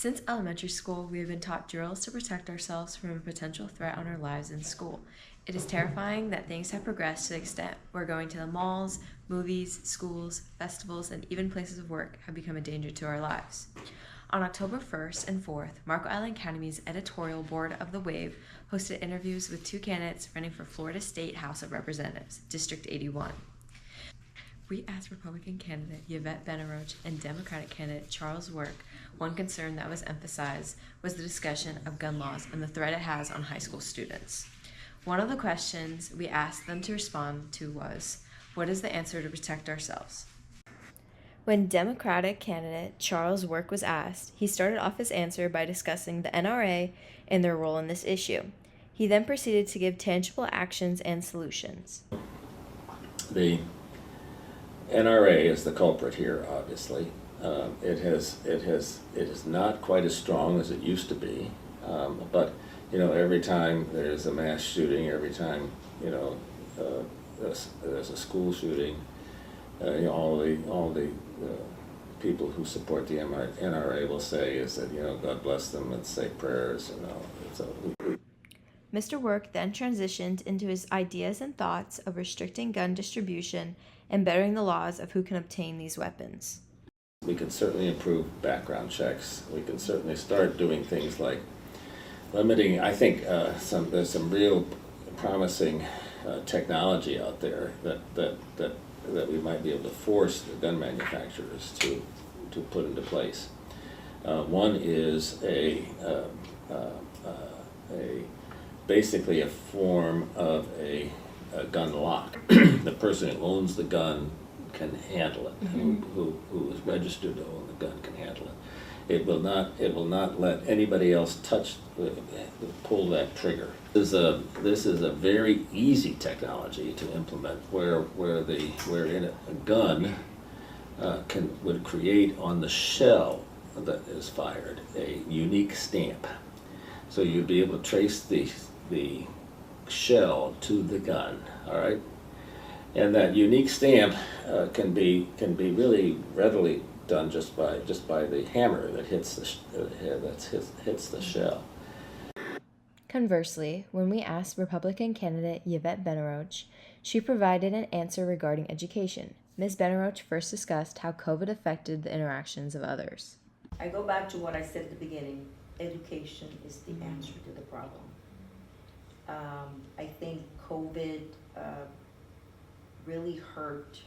Since elementary school, we have been taught drills to protect ourselves from a potential threat on our lives in school. It is terrifying that things have progressed to the extent where going to the malls, movies, schools, festivals, and even places of work have become a danger to our lives. On October 1st and 4th, Marco Island Academy's editorial board of TheWave hosted interviews with two candidates running for Florida State House of Representatives, District 81. We asked Republican candidate Yvette Benarroach and Democratic candidate Charles Work one concern that was emphasized was the discussion of gun laws and the threat it has on high school students. One of the questions we asked them to respond to was, what is the answer to protect ourselves? When Democratic candidate Charles Work was asked, he started off his answer by discussing the NRA and their role in this issue. He then proceeded to give tangible actions and solutions. The NRA is the culprit here, obviously. It is not quite as strong as it used to be, but every time there's a mass shooting, every time there's a school shooting, all the people who support the NRA will say is that God bless them and say prayers. Mr. Work then transitioned into his ideas and thoughts of restricting gun distribution and bettering the laws of who can obtain these weapons. We can certainly improve background checks. We can certainly start doing things like limiting. I think there's some real promising technology out there that we might be able to force the gun manufacturers to put into place. One is basically a form of a gun lock. The person who owns the gun can handle it. Who is registered to own the gun can handle it. It will not let anybody else pull that trigger. This is a very easy technology to implement, where a gun would create on the shell that is fired a unique stamp. So you'd be able to trace the shell to the gun. All right, and that unique stamp can be really readily done just by the hammer that hits the shell. Conversely, when we asked Republican candidate Yvette Benarroach, she provided an answer regarding education. Ms. Benarroach first discussed how COVID affected the interactions of others. I go back to what I said at the beginning. Education is the answer to the problem. I think COVID really hurt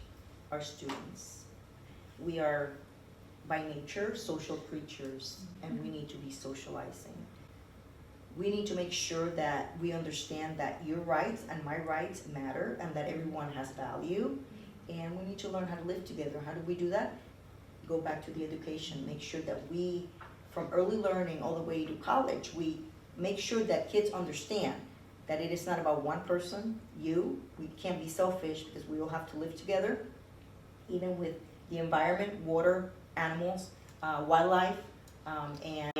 our students. We are by nature social creatures, and we need to be socializing. We need to make sure that we understand that your rights and my rights matter and that everyone has value, and we need to learn how to live together. How do we do that? Go back to the education. Make sure that we, from early learning all the way to college, we make sure that kids understand that it is not about one person, you. We can't be selfish because we all have to live together, even with the environment, water, animals, wildlife, and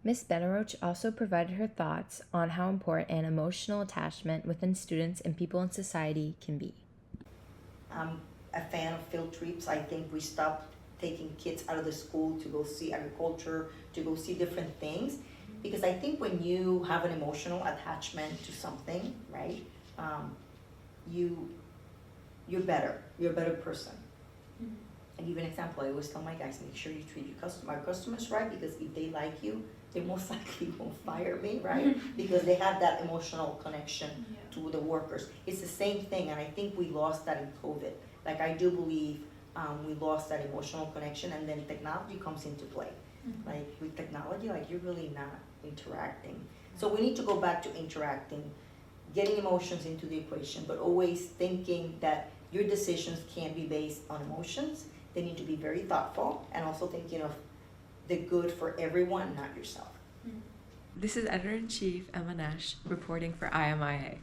Ms. Benarroach also provided her thoughts on how important an emotional attachment within students and people in society can be. I'm a fan of field trips. I think we stopped taking kids out of the school to go see agriculture, to go see different things. Because I think when you have an emotional attachment to something, right, you're better. You're a better person. I give an example. I always tell my guys, make sure you treat our customers right, because if they like you, they most likely won't fire me, right? Because they have that emotional connection to the workers. It's the same thing, and I think we lost that in COVID. Like, I do believe we lost that emotional connection, and then technology comes into play. Like, with technology, like, you're really not interacting. So we need to go back to interacting, getting emotions into the equation, but always thinking that your decisions can't be based on emotions. They need to be very thoughtful, and also thinking of the good for everyone, not yourself. This is Editor-in-Chief Emma Nash reporting for IMIA.